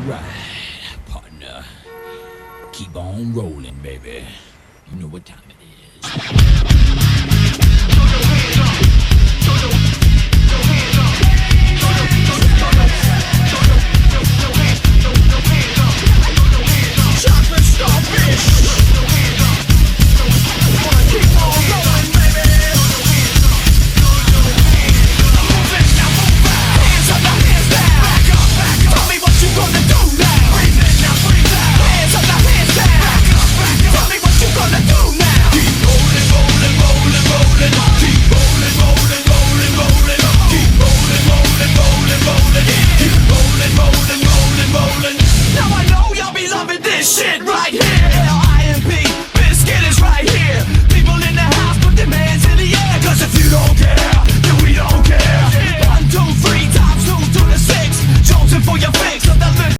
Alright, partner. Keep on rolling, baby. You know what time it is. Chocolate starfish. Wanna keep on rolling, baby. Moving, now move back. Hands up, now hands down. Back up, back up. Tell me what you gonna do now. Breathe in, now breathe out. Hands up, now hands down. Back up, back up. Tell me what you gonna do now. Keep rolling, rolling, rolling, rolling. Keep rolling, rolling, rolling, rolling. Keep rolling, rolling, rolling, rolling. Keep rolling, rolling, rolling, rolling. Now I know y'all be loving this shit right here. L-I-M-P, Biscuit is right here. People in the house, put their hands in the air. Cause if you don't care, then we don't care. 1, 2, 3 times 2 to the 6. Chosen for your face.